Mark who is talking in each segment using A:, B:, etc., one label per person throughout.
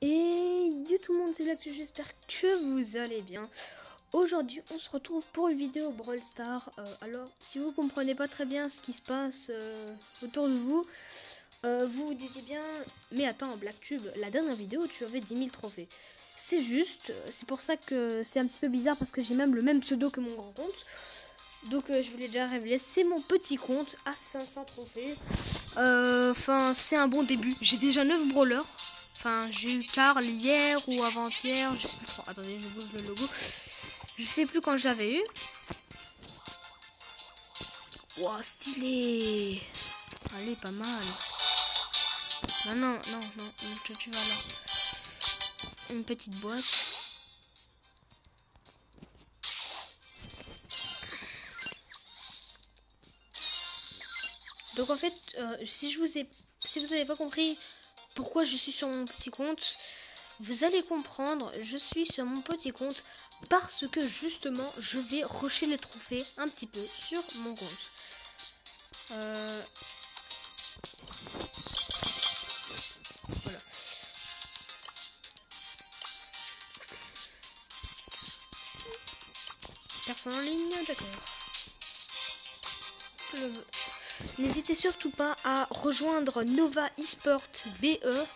A: Et yo tout le monde, c'est Black, j'espère que vous allez bien. Aujourd'hui on se retrouve pour une vidéo Brawl Stars. Alors si vous comprenez pas très bien ce qui se passe autour de vous, vous vous disiez bien, mais attends BlackTube, la dernière vidéo tu avais 10 000 trophées. C'est juste, c'est pour ça que c'est un petit peu bizarre parce que j'ai même le même pseudo que mon grand compte. Donc je vous l'ai déjà révélé, c'est mon petit compte à 500 trophées. Enfin c'est un bon début, j'ai déjà 9 brawlers. Enfin, j'ai eu Karl hier ou avant-hier, je sais plus trop. Attendez, je bouge le logo. Je sais plus quand j'avais eu. Wow, stylé. Allez, pas mal. Non, tu vas là. Une petite boîte. Donc en fait, si vous avez pas compris pourquoi je suis sur mon petit compte, vous allez comprendre, je suis sur mon petit compte parce que justement je vais rusher les trophées un petit peu sur mon compte. Voilà. Personne en ligne, d'accord. N'hésitez surtout pas à rejoindre Nova Esport BE,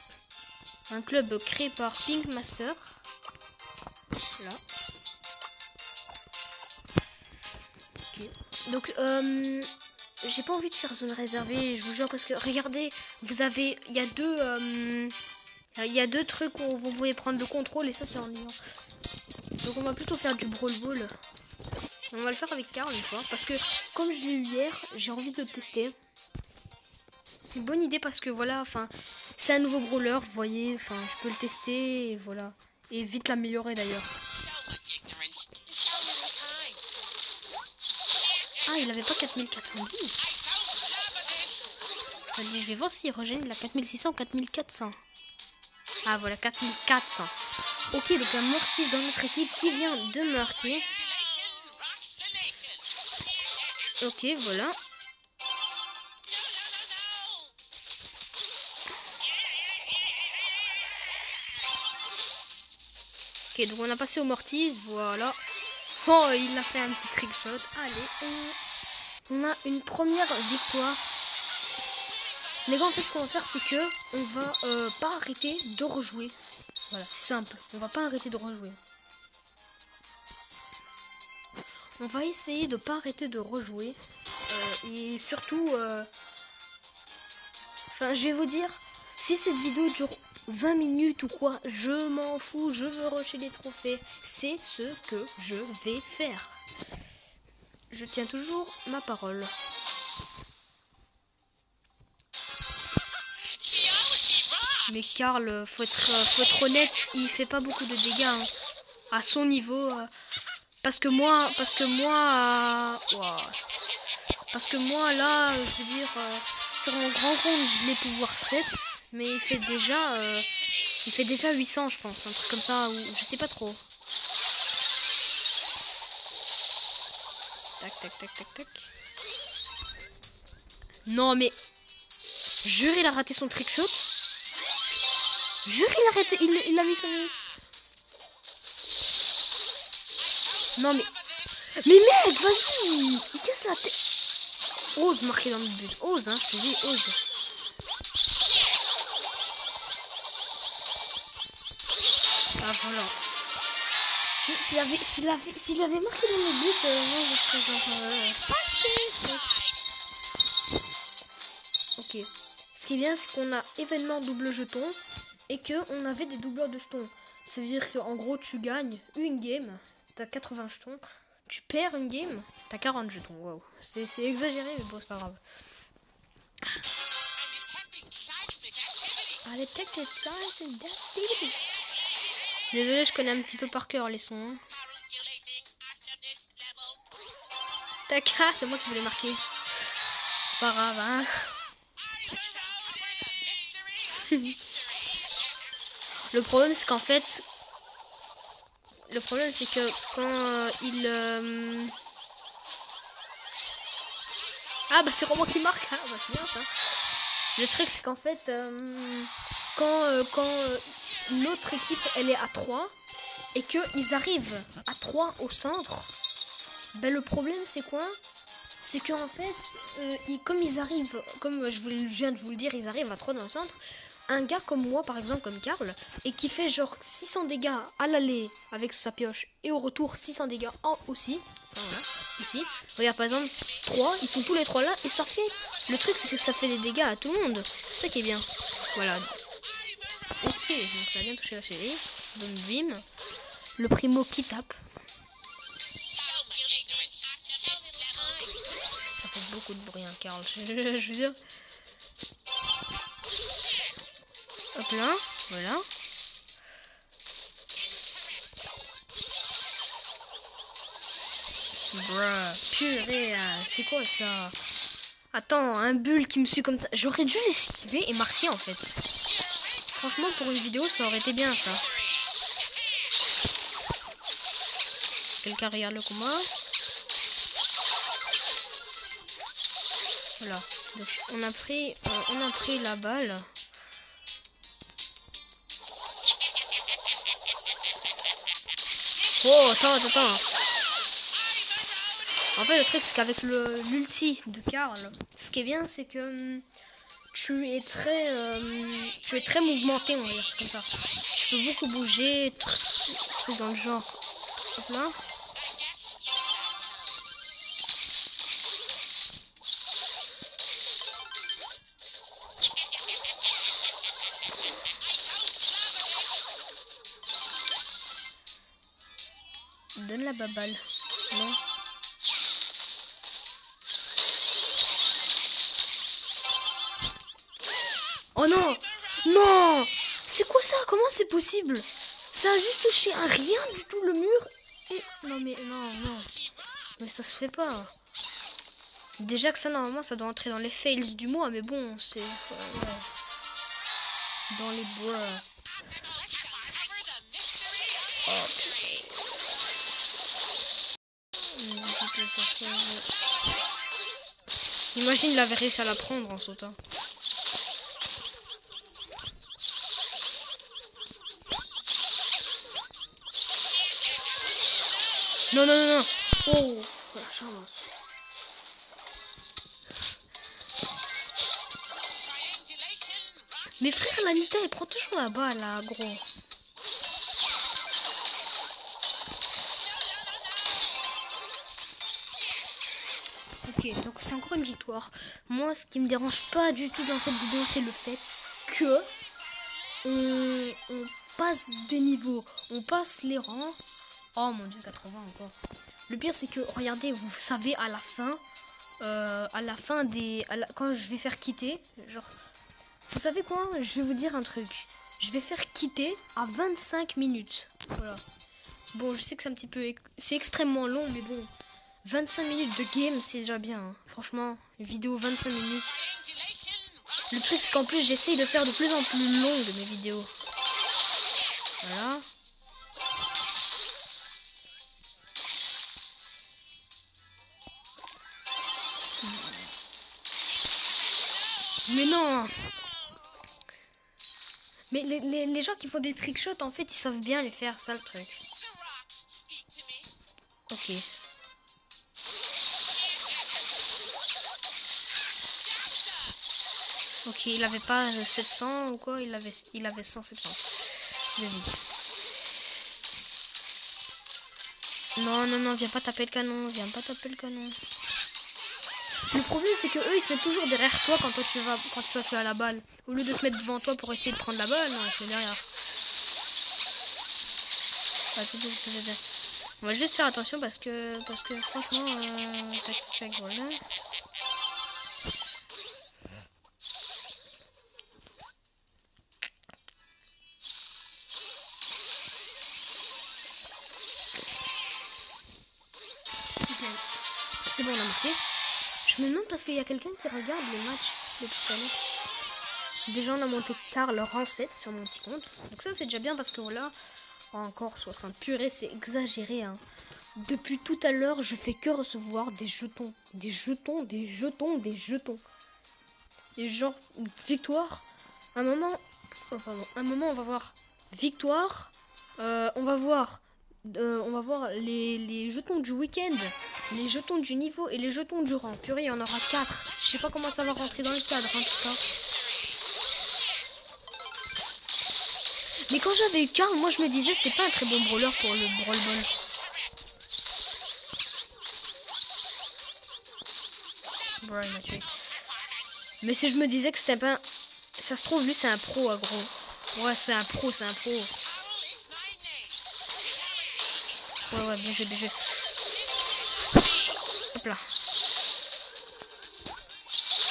A: un club créé par Pinkmaster. Là. Ok. Donc, j'ai pas envie de faire zone réservée, je vous jure, parce que regardez, vous avez, il y a deux trucs où vous pouvez prendre le contrôle et ça c'est ennuyant. Donc on va plutôt faire du Brawl Ball. On va le faire avec Karl une fois parce que comme je l'ai eu hier, j'ai envie de le tester. C'est une bonne idée parce que voilà, enfin, c'est un nouveau brawler, vous voyez, enfin, je peux le tester et voilà. Et vite l'améliorer d'ailleurs. Ah, il avait pas 4400 vies. Allez, je vais voir s'il rejoint la 4600 ou 4400. Ah voilà, 4400. Ok, donc un Mortis dans notre équipe qui vient de marquer. Ok, voilà. Ok, donc on a passé au Mortis, voilà. Oh, il a fait un petit trick shot. Allez, on a une première victoire. Les gars, en fait, ce qu'on va faire, c'est que on va pas arrêter de rejouer. Voilà, c'est simple. On va pas arrêter de rejouer. On va essayer de pas arrêter de rejouer. Et surtout, enfin, je vais vous dire, si cette vidéo dure 20 minutes ou quoi, je m'en fous, je veux rusher les trophées. C'est ce que je vais faire. Je tiens toujours ma parole. Mais Karl, faut être honnête, il fait pas beaucoup de dégâts hein, à son niveau. Parce que moi, là, je veux dire, sur mon grand compte, je l'ai pouvoir 7, mais il fait déjà 800, je pense, un truc comme ça, ou je sais pas trop. Tac, tac, tac, tac, tac. Non, mais jure, il a raté son trick shot. Jure, il a mis son... Non, mais mec, vas-y, il casse la tête. Ose marquer dans le but. Ose, hein, je te dis, ose. Ah, voilà. S'il avait marqué dans le but, moi, je serais genre... Ok. Ce qui est bien, c'est qu'on a événement double jeton et qu'on avait des doubleurs de jetons. Ça veut dire qu'en gros, tu gagnes une game, t'as 80 jetons. Tu perds une game, t'as 40 jetons. Waouh, c'est exagéré, mais bon, c'est pas grave. Allez, take ça, c'est Stevie. Désolé, je connais un petit peu par cœur les sons. Hein. Tac, ah, c'est moi qui voulais marquer. C'est pas grave, hein. Le problème, c'est qu'en fait, quand il... Ah bah c'est Roman qui marque, ah bah c'est bien ça. Le truc c'est qu'en fait quand l'autre équipe elle est à 3 et qu'ils arrivent à 3 au centre, ben le problème c'est quoi? C'est qu'en fait, comme ils arrivent, comme je viens de vous le dire, ils arrivent à 3 dans le centre. Un gars comme moi, par exemple, comme Karl, et qui fait genre 600 dégâts à l'aller avec sa pioche et au retour 600 dégâts aussi. Enfin voilà, aussi. Regarde par exemple, 3, ils sont tous les 3 là et ça fait. Le truc c'est que ça fait des dégâts à tout le monde. C'est ça qui est bien. Voilà. Ok, donc ça a bien touché la chérie. Donc bim. Le primo qui tape. Ça fait beaucoup de bruit, hein, Karl. Je veux dire. Hop là, voilà. Bruh, purée, c'est quoi ça? Attends, un bulle qui me suit comme ça. J'aurais dû l'esquiver et marquer en fait. Franchement, pour une vidéo, ça aurait été bien ça. Quelqu'un regarde le combat. Voilà. Donc on a pris la balle. Oh, attends. En fait, le truc, c'est qu'avec l'ulti de Karl, ce qui est bien, c'est que tu es très mouvementé, on va dire, c'est comme ça. Tu peux beaucoup bouger, trucs dans le genre. Hop là. Donne la baballe. Non. Oh non! Non! C'est quoi ça? Comment c'est possible? Ça a juste touché à rien du tout le mur. Et... Non mais non. Mais ça se fait pas. Déjà que ça normalement ça doit entrer dans les fails du mois, mais bon, c'est... Ouais. Dans les bois. Oh. Imagine il avait réussi à la prendre en sautant. Non. Oh, la chance. Mais frère, la Nita, elle prend toujours la balle, là, gros. Ok, donc c'est encore une victoire. Moi, ce qui me dérange pas du tout dans cette vidéo, c'est le fait que on passe des niveaux, on passe les rangs. Oh mon dieu, 80 encore. Le pire, c'est que, regardez, vous savez, à la fin quand je vais faire quitter, genre, vous savez quoi? Je vais vous dire un truc. Je vais faire quitter à 25 minutes. Voilà. Bon, je sais que c'est un petit peu... C'est extrêmement long, mais bon. 25 minutes de game, c'est déjà bien. Hein. Franchement, une vidéo 25 minutes. Le truc, c'est qu'en plus, j'essaye de faire de plus en plus longues mes vidéos. Voilà. Mais non! Mais les gens qui font des trickshots, en fait, ils savent bien les faire, ça le truc. Ok. Ok, il avait pas 700 ou quoi, il avait 170 de vie. Non, viens pas taper le canon, Le problème c'est que eux ils se mettent toujours derrière toi quand tu as la balle. Au lieu de se mettre devant toi pour essayer de prendre la balle, non, ils se mettent derrière. On va juste faire attention parce que franchement, tac, voilà. C'est bon, on a marqué. Je me demande parce qu'il y a quelqu'un qui regarde les matchs de tout à l'heure. Déjà, on a monté Karl rang 7 sur mon petit compte. Donc ça, c'est déjà bien parce que voilà, encore 60 purée, c'est exagéré. Hein. Depuis tout à l'heure, je fais que recevoir des jetons. Et genre, une victoire. Un moment, on va voir victoire. On va voir les jetons du week-end, les jetons du niveau et les jetons du rang. Purée, il y en aura 4. Je sais pas comment ça va rentrer dans le cadre, hein, tout ça. Mais quand j'avais eu Karl, moi je me disais c'est pas un très bon brawler pour le Brawl Ball. Bon, il m'a tué. Mais si je me disais que c'était pas... Ça se trouve, lui c'est un pro, gros. Ouais, c'est un pro, c'est un pro. Ouais, bien joué, bien joué. Hop là.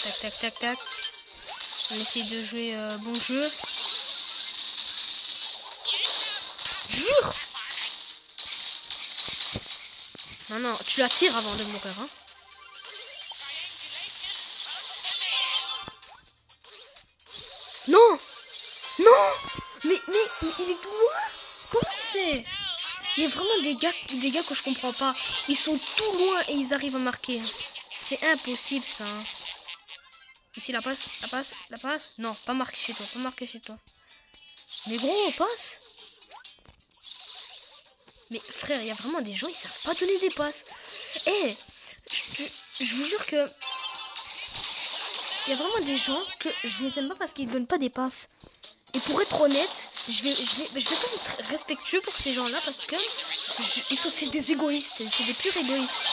A: Tac, tac, tac, tac. On essaie de jouer bon jeu. Jure! Non, non, tu la tires avant de mourir, hein. Non! Non! Mais il est tout loin! Comment il fait? Il y a vraiment des gars que je comprends pas. Ils sont tout loin et ils arrivent à marquer. C'est impossible ça. Hein. Ici la passe, la passe, la passe. Non, pas marqué chez toi, pas marqué chez toi. Mais gros, on passe. Mais frère, il y a vraiment des gens, ils savent pas donner des passes. Eh, je vous jure que... Il y a vraiment des gens que je les aime pas parce qu'ils donnent pas des passes. Et pour être honnête, je vais pas être respectueux pour ces gens-là parce que c'est des égoïstes, c'est des purs égoïstes.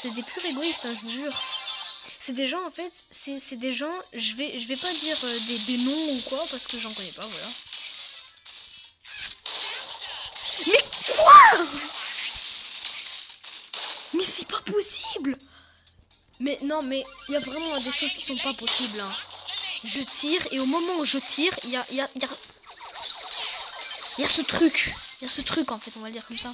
A: C'est des purs égoïstes, hein, je vous jure. C'est des gens en fait, c'est des gens, je vais pas dire des noms ou quoi parce que j'en connais pas, voilà. Mais quoi? Mais c'est pas possible! Mais non, mais il y a vraiment des choses qui sont pas possibles. Hein. Je tire et au moment où je tire, il y a ce truc. Il y a ce truc en fait, on va le dire comme ça.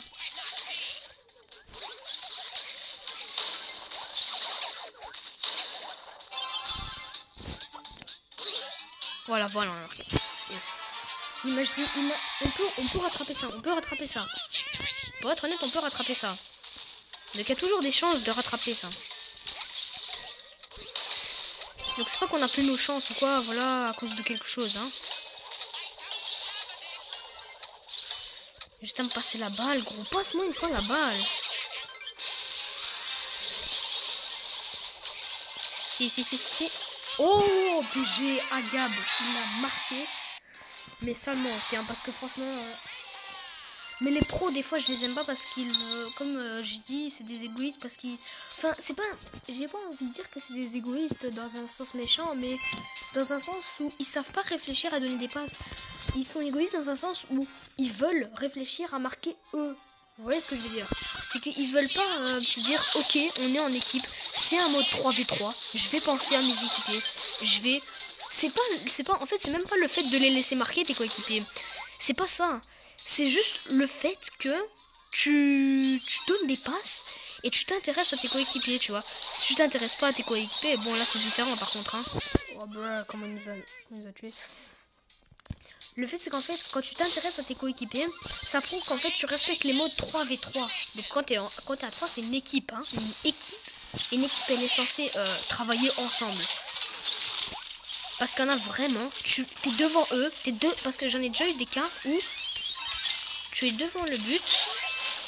A: Voilà, on a marqué. Yes. Imagine, on peut rattraper ça, on peut rattraper ça. Pour être honnête, on peut rattraper ça. Donc il y a toujours des chances de rattraper ça. Donc c'est pas qu'on a plus nos chances ou quoi, voilà, à cause de quelque chose, hein. Juste à me passer la balle, gros. Passe-moi une fois la balle. Si. Oh, PG, Agab, il a marqué. Mais salement aussi, hein, parce que franchement... Mais les pros, des fois, je les aime pas parce qu'ils... comme je dis, c'est des égoïstes parce qu'ils... Enfin, c'est pas... J'ai pas envie de dire que c'est des égoïstes dans un sens méchant, mais dans un sens où ils savent pas réfléchir à donner des passes. Ils sont égoïstes dans un sens où ils veulent réfléchir à marquer eux. Vous voyez ce que je veux dire? C'est qu'ils veulent pas se dire, ok, on est en équipe, c'est un mode 3v3, je vais penser à mes équipiers, je vais... C'est pas... En fait, c'est même pas le fait de les laisser marquer tes coéquipiers. C'est pas ça. C'est juste le fait que tu donnes des passes et tu t'intéresses à tes coéquipiers, tu vois. Si tu t'intéresses pas à tes coéquipiers, bon là c'est différent par contre. Hein. Oh bruh, comment il nous a tués. Le fait c'est qu'en fait, quand tu t'intéresses à tes coéquipiers, ça prouve qu'en fait tu respectes les modes 3v3. Donc quand t'es à 3, c'est une équipe, hein. Une équipe. Une équipe elle est censée travailler ensemble. Parce qu'il y en a vraiment, t'es devant eux, parce que j'en ai déjà eu des cas où tu es devant le but.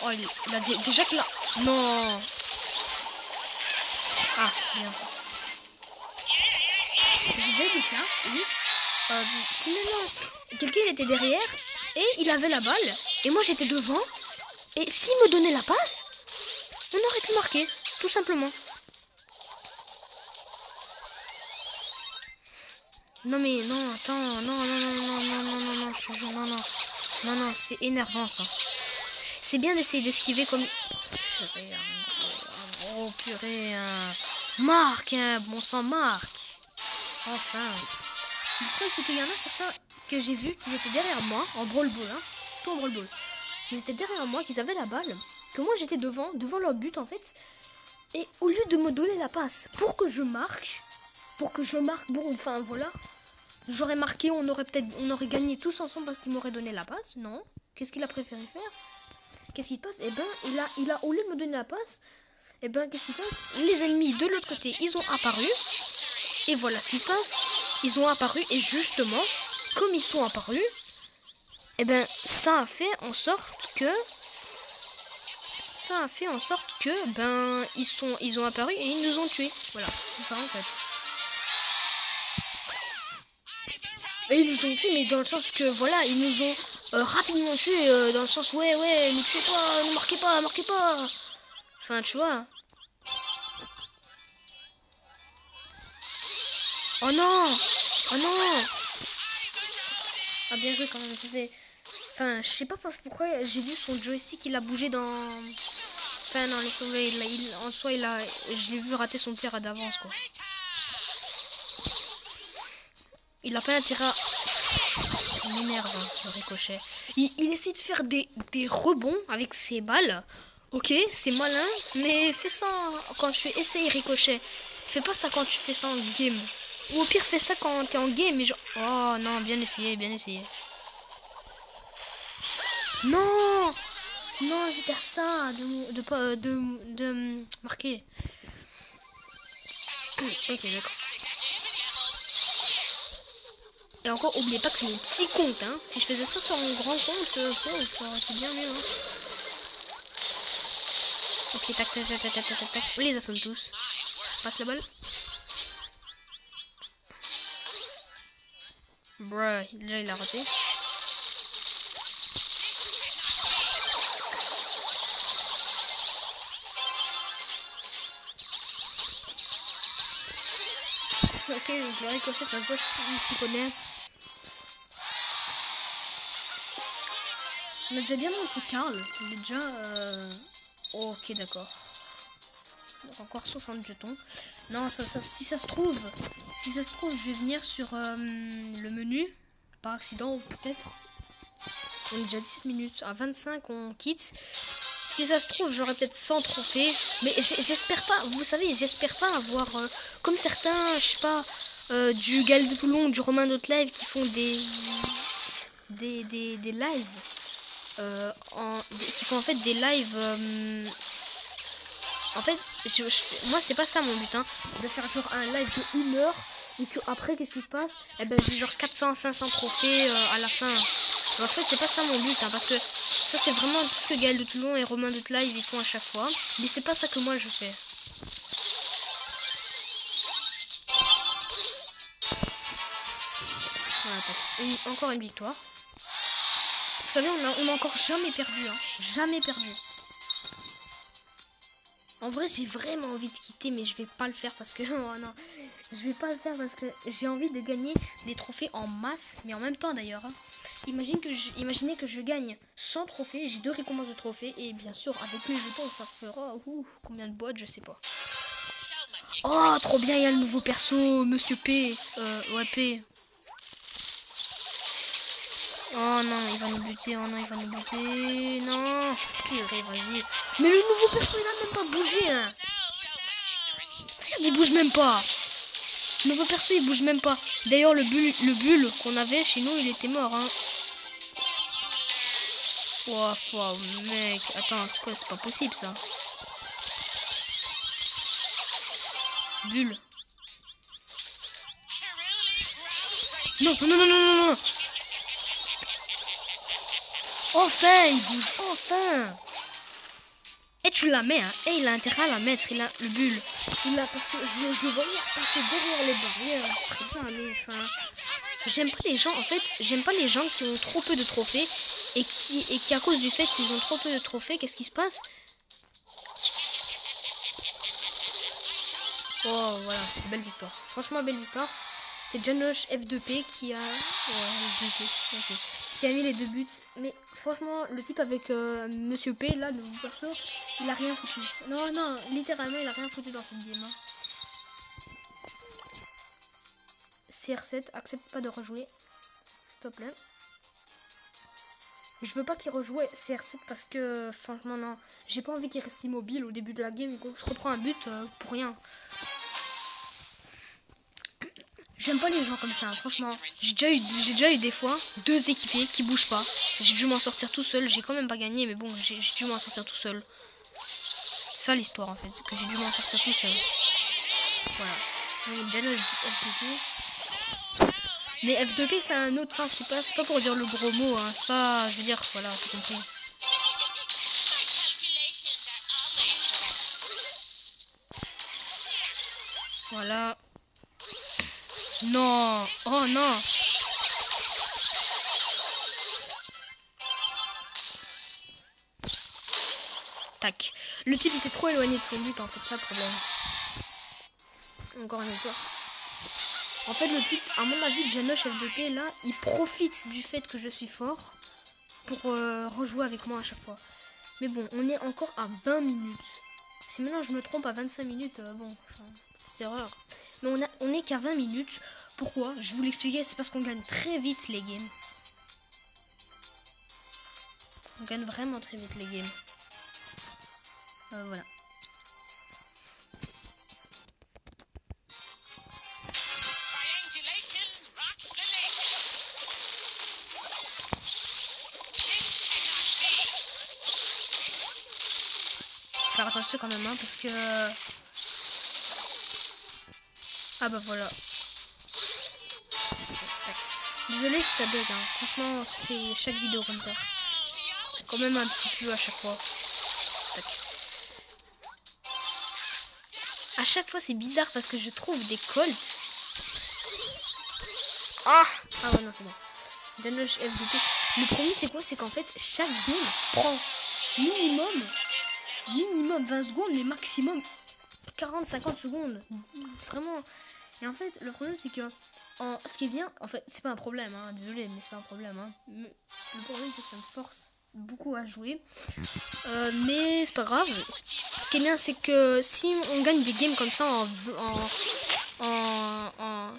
A: Oh, il a déjà qu'il a... Non. Ah, bien ça. J'ai déjà eu des cas où... si maintenant, quelqu'un était derrière et il avait la balle, et moi j'étais devant, et s'il me donnait la passe, on aurait pu marquer, tout simplement. Non mais non, attends, non, je te jure, non, c'est énervant ça. C'est bien d'essayer d'esquiver comme... Purée, un gros purée, Marc, bon sang, Marc. Enfin. Le truc c'est qu'il y en a certains que j'ai vus qui étaient derrière moi, en Brawl Ball, hein, tout en Brawl Ball. Ils étaient derrière moi, qu'ils avaient la balle, que moi j'étais devant leur but en fait. Et au lieu de me donner la passe pour que je marque, bon, enfin voilà. J'aurais marqué, on aurait gagné tous ensemble parce qu'il m'aurait donné la passe. Non. Qu'est-ce qu'il a préféré faire? Qu'est-ce qui se passe? Eh ben, il a au lieu de me donner la passe, eh ben, qu'est-ce qui se passe? Les ennemis de l'autre côté, ils ont apparu. Et voilà ce qui se passe. ils ont apparu et justement, comme ils sont apparus, et ben ça a fait en sorte que ben ils ont apparu et ils nous ont tués. Voilà, c'est ça en fait. Et ils nous ont tués, mais dans le sens que voilà, ils nous ont rapidement tués, dans le sens ouais, ne tuez pas, ne marquez pas. Enfin, tu vois. Oh non. Ah, bien joué quand même, ça c'est... Enfin, je sais pas pourquoi j'ai vu son joystick, il a bougé dans... Enfin, non, laisse tomber, en soi, je l'ai vu rater son tir d'avance, quoi. Il a pas intérêt à... Il m'énerve, hein, le ricochet. Il essaie de faire des rebonds avec ses balles. Ok, c'est malin, mais fais ça quand tu essayes ricochet. Fais pas ça quand tu fais ça en game. Ou au pire, fais ça quand t'es en game et genre... Oh non, bien essayé. Non, j'étais à ça de marquer. Ok, d'accord. Et encore, oubliez pas que c'est mon petit compte, hein. Si je faisais ça sur mon grand compte, ça aurait été bien mieux, hein. Ok, tac. On les assomme tous. Passe la balle. Bruh, déjà il a raté. Ok, donc le ricochet, ça se voit s'il s'y connaît. On a déjà bien monté Karl. Il est déjà... Ok, d'accord. Donc encore 60 jetons. Non, si ça se trouve, je vais venir sur le menu. Par accident, ou peut-être. On est déjà 17 minutes. À 25, on quitte. Si ça se trouve, j'aurai peut-être 100 trophées. Mais j'espère pas, vous savez, j'espère pas avoir... comme certains, je sais pas, du Gal de Toulon, du Romain d'autres live qui font des lives. Qui font en fait des lives... en fait, moi c'est pas ça mon but, hein, de faire genre un live de 1 heure et que après qu'est-ce qui se passe? Eh ben j'ai genre 400-500 trophées à la fin. Mais en fait c'est pas ça mon but, hein, parce que ça c'est vraiment tout ce que Gaël de Toulon et Romain de Live ils font à chaque fois. Mais c'est pas ça que moi je fais. Voilà, encore une victoire. Vous savez, on a encore jamais perdu, hein. Jamais perdu. En vrai, j'ai vraiment envie de quitter, mais je vais pas le faire parce que... Oh non, je vais pas le faire parce que j'ai envie de gagner des trophées en masse, mais en même temps d'ailleurs. Hein. Imaginez que je gagne 100 trophées, j'ai 2 récompenses de trophées, et bien sûr, avec les jetons, ça fera... combien de boîtes, je sais pas. Oh, trop bien, il y a le nouveau perso, Monsieur P. Ouais, P. Oh non, il va nous buter, non. Purée, vas-y. Mais le nouveau perso, il a même pas bougé, hein. Il bouge même pas. Le nouveau perso, il bouge même pas. D'ailleurs, le bulle qu'on avait chez nous, il était mort, hein. Wow, mec. Attends, c'est quoi? C'est pas possible, ça. Bulle. Non. Enfin, il bouge, enfin. Et tu la mets, hein. Et il a intérêt à la mettre, il a le bulle. Parce que je le voyais passer derrière les barrières. Très bien, mais enfin... J'aime pas les gens, en fait, j'aime pas les gens qui ont trop peu de trophées et qui à cause du fait qu'ils ont trop peu de trophées, qu'est-ce qui se passe? Oh, voilà, belle victoire. Franchement, belle victoire. C'est Janosch F2P qui a... okay. Qui a mis les 2 buts. Mais franchement, le type avec Monsieur P, là, le perso, il a rien foutu. Non, littéralement, il a rien foutu dans cette game. Hein. CR7, accepte pas de rejouer. Stop là. Je veux pas qu'il rejoue CR7 parce que, franchement, non. J'ai pas envie qu'il reste immobile au début de la game et que je reprends un but pour rien. J'aime pas les gens comme ça, hein, franchement. J'ai déjà eu des fois 2 équipiers qui bougent pas. J'ai dû m'en sortir tout seul. J'ai quand même pas gagné, mais bon, j'ai dû m'en sortir tout seul. C'est ça l'histoire en fait, que j'ai dû m'en sortir tout seul. Voilà. Mais F2P c'est un autre sens, c'est pas pour dire le gros mot, hein. C'est pas, je veux dire, voilà, t'as compris. Voilà. Non. Oh non. Tac. Le type il s'est trop éloigné de son but en fait, ça le problème. Encore une victoire. En fait le type, à mon avis, Janosch F2P là, il profite du fait que je suis fort pour rejouer avec moi à chaque fois. Mais bon, on est encore à 20 minutes. Si maintenant je me trompe à 25 minutes, bon, enfin, petite erreur. Mais on est qu'à 20 minutes. Pourquoi? Je vous l'expliquer, c'est parce qu'on gagne très vite les games. On gagne vraiment très vite les games. Voilà. Faire attention quand même, hein, parce que... Ah bah voilà. Tac. Désolé si ça bug, hein. Franchement, c'est chaque vidéo comme ça. Quand même un petit peu à chaque fois. Tac. À chaque fois, c'est bizarre parce que je trouve des colts. Ah ouais, non, c'est bon. Janosch F2P. Le premier, c'est quoi? C'est qu'en fait, chaque game prend minimum 20 secondes, mais maximum 40-50 secondes. Vraiment. Et en fait, le problème, c'est que ce qui est bien, en fait, c'est pas un problème, hein, désolé, mais c'est pas un problème. Hein. Le problème, c'est que ça me force beaucoup à jouer. Mais c'est pas grave. Ce qui est bien, c'est que si on gagne des games comme ça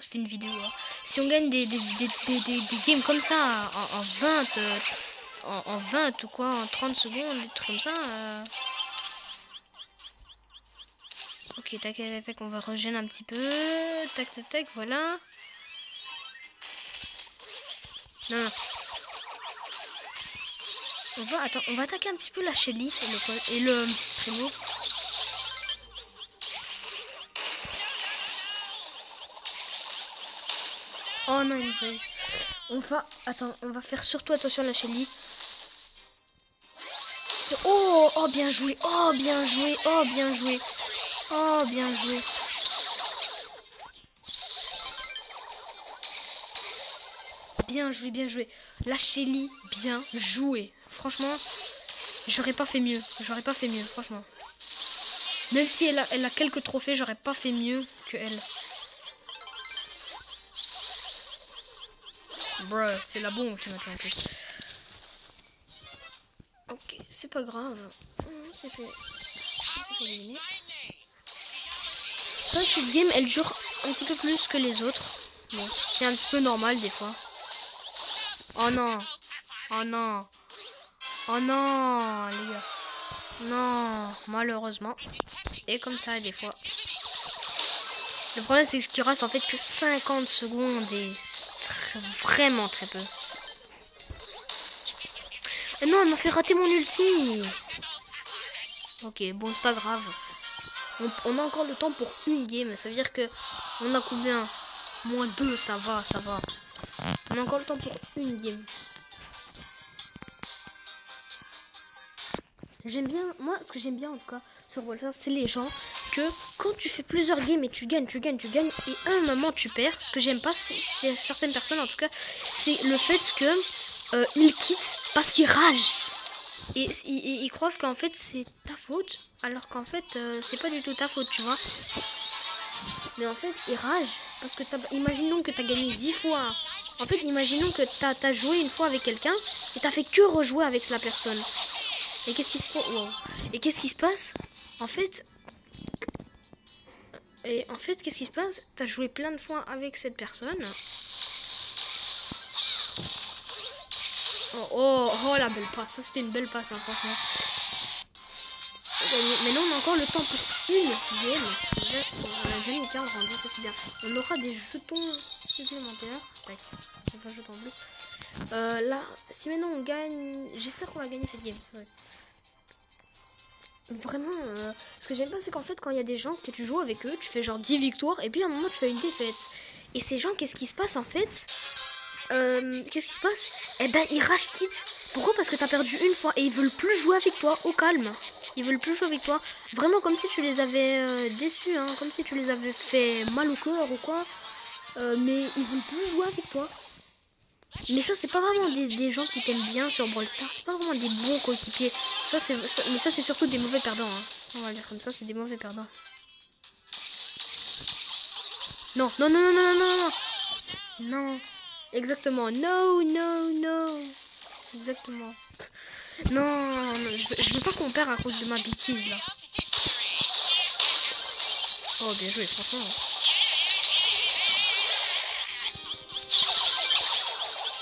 A: c'était une vidéo. Hein. Si on gagne des games comme ça en 20, en 20 ou quoi, en 30 secondes, des trucs comme ça. Ok, tac, tac, tac, on va regêner un petit peu. Tac, tac, tac, voilà. Non. On va attaquer un petit peu la Shelly et le Primo. Oh non, il me on va faire surtout attention à la Shelly. Oh, bien joué. Oh, bien joué. Oh, bien joué. Oh, bien joué. Bien joué, bien joué. La Shelly, bien joué. Franchement, j'aurais pas fait mieux. Franchement. Même si elle a quelques trophées, j'aurais pas fait mieux que elle. Bruh, c'est la bombe qui m'a fait un peu. Ok, c'est pas grave. C'est fait éliminer. C'est vrai que cette game, elle dure un petit peu plus que les autres. Bon, c'est un petit peu normal des fois. Oh non. Oh non. Oh non, les gars. Non, malheureusement. Et comme ça, des fois. Le problème, c'est qu'il reste en fait que 50 secondes et c'est vraiment très peu. Et non, elle m'a fait rater mon ulti. Ok, bon, c'est pas grave. On a encore le temps pour une game. Ça veut dire que on a combien? Moins 2, ça va. On a encore le temps pour une game. J'aime bien, moi ce que j'aime bien en tout cas sur Brawl Stars, c'est les gens que quand tu fais plusieurs games et tu gagnes et à un moment tu perds. Ce que j'aime pas c'est certaines personnes en tout cas, c'est le fait que ils quittent parce qu'ils ragent. Et ils croient qu'en fait c'est ta faute, alors qu'en fait c'est pas du tout ta faute, tu vois. Mais en fait ils ragent parce que imaginons que tu as gagné 10 fois. En fait imaginons que t'as joué une fois avec quelqu'un et t'as fait que rejouer avec la personne. Et qu'est-ce qui se passe? Wow. Et qu'est-ce qui se passe? En fait, qu'est-ce qui se passe? T'as joué plein de fois avec cette personne. Oh, la belle passe. Ça, c'était une belle passe, hein, franchement. Maintenant, on a encore le temps pour une game. On a déjà mis 15 rendus, ça c'est bien. On aura des jetons supplémentaires. Tac. Enfin, jetons en plus. Là, si maintenant on gagne... J'espère qu'on va gagner cette game, c'est vrai. vraiment, ce que j'aime pas, c'est qu'en fait, quand il y a des gens que tu joues avec eux, tu fais genre 10 victoires et puis à un moment, tu fais une défaite. Et ces gens, qu'est-ce qui se passe en fait? Qu'est-ce qui se passe? Eh ben, ils rage quittent. Pourquoi? Parce que t'as perdu une fois et ils veulent plus jouer avec toi, au calme. Ils veulent plus jouer avec toi. Vraiment comme si tu les avais déçus, hein, comme si tu les avais fait mal au cœur ou quoi. Mais ils veulent plus jouer avec toi. Mais ça, c'est pas vraiment des gens qui t'aiment bien sur Brawl Stars. C'est pas vraiment des bons coéquipiers. Mais ça, c'est surtout des mauvais perdants. Hein. On va dire comme ça, c'est des mauvais perdants. Non, non, non, non, non, non, non. Non. Exactement. No, no, no. Exactement. Non, non, je veux pas qu'on perd à cause de ma bêtise là. Oh, bien joué, franchement.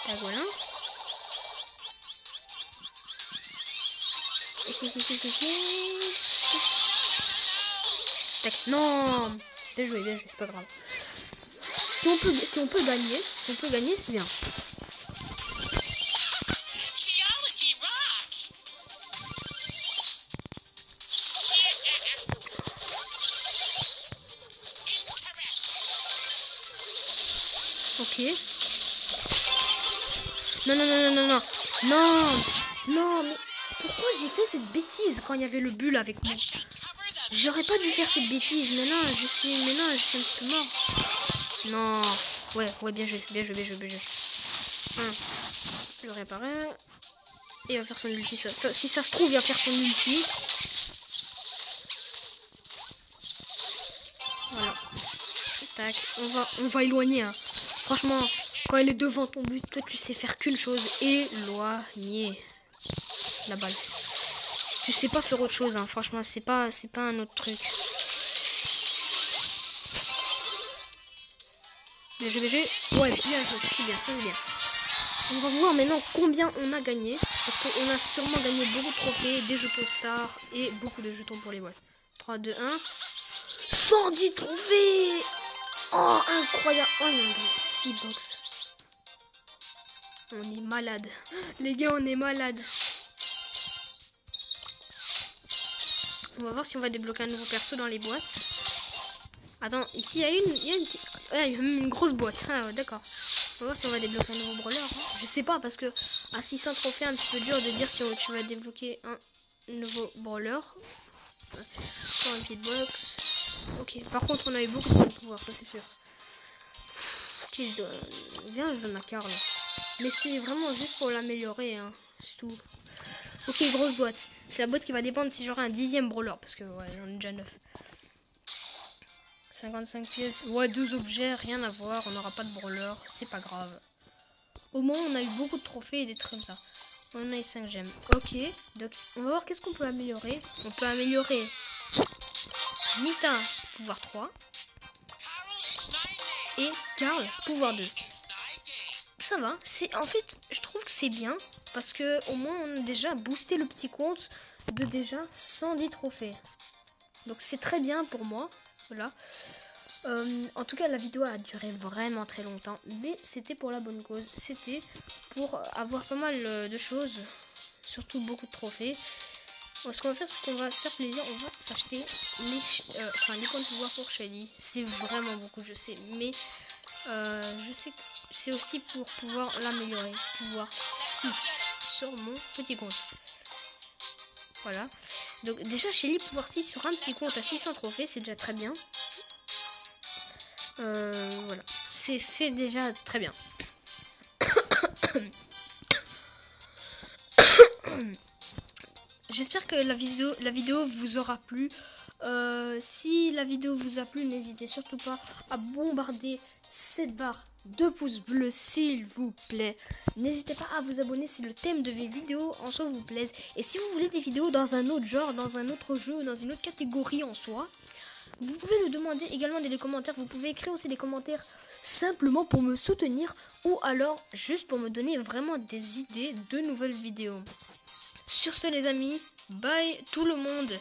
A: Tac, voilà. Tac, non. Bien joué, c'est pas grave. Si on peut gagner, c'est bien. Ok. Non, non, non, non, non, non. Non. Non, mais pourquoi j'ai fait cette bêtise quand il y avait le bulle avec moi? J'aurais pas dû faire cette bêtise. Mais non, je suis un petit peu mort. Non. Ouais, bien joué. Je le réparer. Et il va faire son ulti. Si ça se trouve, il va faire son ulti. Voilà. Tac. On va éloigner. Hein. Franchement, quand elle est devant ton but, toi, tu sais faire qu'une chose. Éloigner la balle. Tu sais pas faire autre chose. Hein. Franchement, c'est pas un autre truc. Bien joué. Ouais, bien joué. C'est bien, ça c'est bien. On va voir maintenant combien on a gagné. Parce qu'on a sûrement gagné beaucoup de trophées, des jetons stars et beaucoup de jetons pour les boîtes. 3, 2, 1. 110 trophées! Oh, incroyable! Oh, il y a 6 box. On est malade. Les gars, on est malade. On va voir si on va débloquer un nouveau perso dans les boîtes. Attends, ici il y a une grosse boîte. Ah, ouais, d'accord. On va voir si on va débloquer un nouveau brawler. Je sais pas parce que à 600 trophées, un petit peu dur de dire si tu vas débloquer un nouveau brawler. Encore une petite box. Ok, par contre, on a eu beaucoup de pouvoir, ça c'est sûr. Qui je donne? Viens, je donne à Karl. Mais c'est vraiment juste pour l'améliorer, hein. C'est tout. Ok, grosse boîte. C'est la boîte qui va dépendre si j'aurai un 10e brawler. Parce que, ouais, j'en ai déjà 9. 55 pièces. Ouais, 12 objets, rien à voir. On n'aura pas de brawler. C'est pas grave. Au moins, on a eu beaucoup de trophées et des trucs comme ça. On a eu 5 gemmes. Ok. Donc, on va voir qu'est-ce qu'on peut améliorer. On peut améliorer Nita, pouvoir 3. Et Karl, pouvoir 2. Ça va. En fait, je trouve que c'est bien. Parce que au moins, on a déjà boosté le petit compte de déjà 110 trophées. Donc, c'est très bien pour moi. Voilà. En tout cas, la vidéo a duré vraiment très longtemps. Mais c'était pour la bonne cause. C'était pour avoir pas mal de choses. Surtout beaucoup de trophées. Ce qu'on va faire, c'est qu'on va se faire plaisir. On va s'acheter les points de pouvoir pour Shelly. C'est vraiment beaucoup, je sais. Mais je sais que c'est aussi pour pouvoir l'améliorer. Pouvoir 6 sur mon petit compte. Voilà. Donc déjà, Shelly, pouvoir 6 sur un petit compte à 600 trophées, c'est déjà très bien. Voilà. C'est déjà très bien. J'espère que la vidéo vous aura plu. Si la vidéo vous a plu, n'hésitez surtout pas à bombarder cette barre de pouces bleus s'il vous plaît. N'hésitez pas à vous abonner si le thème de mes vidéos en soi vous plaise. Et si vous voulez des vidéos dans un autre genre, dans un autre jeu, dans une autre catégorie en soi, vous pouvez le demander également dans les commentaires. Vous pouvez écrire aussi des commentaires simplement pour me soutenir ou alors juste pour me donner vraiment des idées de nouvelles vidéos. Sur ce les amis, bye tout le monde.